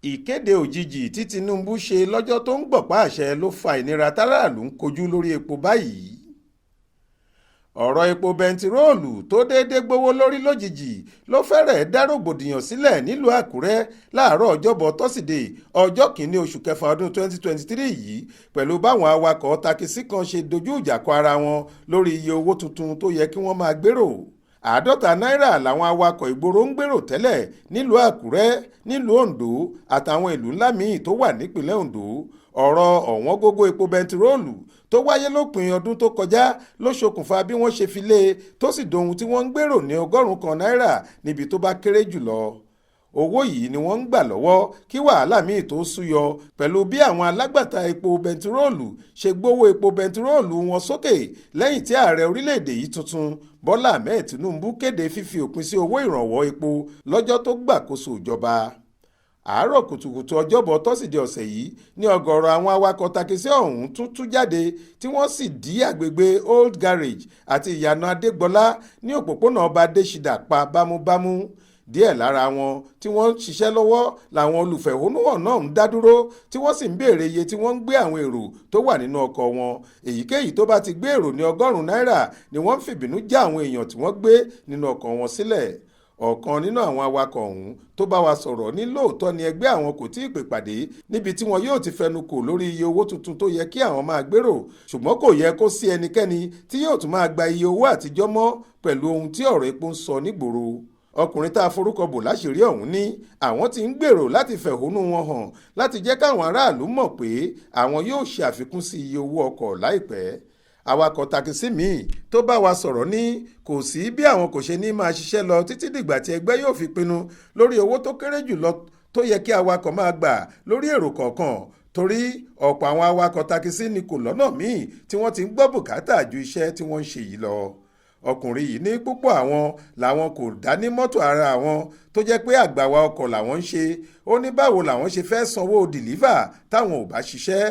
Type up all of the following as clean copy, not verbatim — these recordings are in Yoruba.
ìkéde òjijì tí Tinubu ṣe lọ́jọ́ tó ń gbọ̀pá àṣẹ ló fa ìnira táràlú ń kojú lórí epo báyìí. ọ̀rọ̀ epo bẹntiróòlù tó déédé gbówó lórí lójijì ló fẹ́rẹ̀ẹ́ dá rògbòdìyàn sílẹ̀ nílùú Àkúrẹ́ láàárọ̀ ọjọ́bọ̀ tọ́sídẹ̀ẹ́ ọjọ́ kìíní oṣù kẹfà ọdún 2023 yìí pẹ̀lú báwọn awakọ̀ takisí kan ṣe dojú ìjà kọ ara wọn lórí iye owó tuntun tó yẹ kí wọ́n máa gbèrò. 50 náírà làwọn awakọ̀ ìgboro ń gbèrò tẹ́lẹ̀ nílùú Àkúrẹ́, nílùú Oǹdó àtàwọn ìlú ńlá míì tó wà nípìnlẹ̀ Oǹdó. ọ̀rọ̀ ọ̀wọ́n gógó epo bẹntiróòlù tó wáyé lópin ọdún tó kọjá ló ṣokùnfà bí wọ́n ṣe fi lé e tó sì dohun tí wọ́n ń gbèrò ní 100 náírà níbi tó bá kéré jùlọ. owó yìí ni wọ́n ń gbà lọ́wọ́ kí wàhálà míì tó súyọ pẹ̀lú bí àwọn alágbàtà epo bẹntiróòlù ṣe gbówó epo bẹntiróòlù wọn sókè lẹ́yìn tí ààrẹ orílẹ̀-èdè yìí tuntun Bọ́lá Ahmed Tinubu kéde fífi òpin sí owó ìrànwọ́ epo lọ́jọ́ tó gbàkóso ìjọba. àárọ̀ kùtùkùtù ọjọ́bọ̀ tọ́sídẹ̀ẹ́ ọ̀sẹ̀ yìí ní ọ̀gọ̀rọ̀ àwọn awakọ̀ takisí ọ̀hún tún jáde tí wọ́n sì dí àgbègbè Old Garage àti ìyànà Adégbọlá ní òpópónà ọba Adésídà pa bámúbámú. díẹ̀ lára wọn tí wọ́n ń ṣiṣẹ́ lọ́wọ́ làwọn olùfẹ̀hónúhàn náà ń dá dúró tí wọ́n sì ń béèrè iye tí wọ́n ń gbé àwọn èrò tó wà nínú ọkọ̀ wọn. èyíkéyìí tó bá ti gbé èrò ní 100 náírà ni wọ́n ń fìbínú já àwọn èèyàn tí wọ́n gbé nínú ọkọ̀ wọn sílẹ̀. ọ̀kan nínú àwọn awakọ̀ ọ̀hún tó bá wa sọ̀rọ̀ ní lóòótọ́ ni ẹgbẹ́ àwọn kò tí ì pè pàdé níbi tí wọn yóò ti fẹnu kò lórí iye owó tuntun tó yẹ kí àwọn máa gbèrò, ṣùgbọ́n kò yẹ kó sí ẹnikẹ́ni tí yóò tún máa gba iye owó àtijọ́ mọ́ pẹ̀lú ohun tí ọ̀rọ̀ epo ń sọ nígboro. ọkùnrin tá a forúkọ bò láṣìírí ọ̀hún ní àwọn tí ń gbèrò láti fẹ̀hónú wọn hàn láti jẹ́ káwọn aráàlú mọ̀ pé àwọn yóò ṣe àfikún sí iye owó ọkọ̀ láìpẹ́. awakọ̀ takisí míì tó bá wa sọ̀rọ̀ ní kò sí bí àwọn kò ṣe ní máa ṣiṣẹ́ lọ títí dìgbà tí ẹgbẹ́ yóò fi pinnu lórí owó tó kéré jùlọ tó yẹ kí awakọ̀ máa gbà lórí èrò kọ̀ọ̀kan, torí ọ̀pọ̀ àwọn awakọ̀ takisí ni kò lọ́nà míì tí wọ́n ti ń gbọ́ bùkátà ju iṣẹ́ tí wọ́n ń ṣe yìí lọ. ọkùnrin yìí ní púpọ̀ àwọn làwọn kò dá ní mọ́tò ara àwọn tó jẹ́ pé àgbàwa ọkọ̀ làwọn ń ṣe. ó ní báwo làwọn ṣe fẹ́ sanwó dìlífà táwọn ò bá ṣiṣẹ́.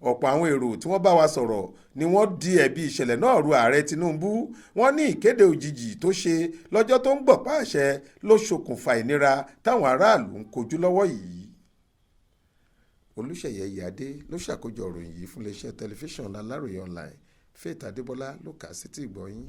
ọ̀pọ̀ àwọn èrò tí wọ́n bá wa sọ̀rọ̀ ni wọ́n di ẹ̀bi ìṣẹ̀lẹ̀ náà ru ààrẹ Tinubu. wọ́n ní ìkéde òjijì tó ṣe lọ́jọ́ tó ń gbọ̀pá àṣẹ ló ṣokùnfà ìnira táwọn aráàlú ń kojú lọ́wọ́ yìí. Olúṣèyẹ Ìyádé ló ṣàkójọ ìròyìn yìí fún iléeṣẹ́ tẹlifíṣàn Aláròye online. Faith Adébọ́lá ló kà á sétí ìgbọ́ yín.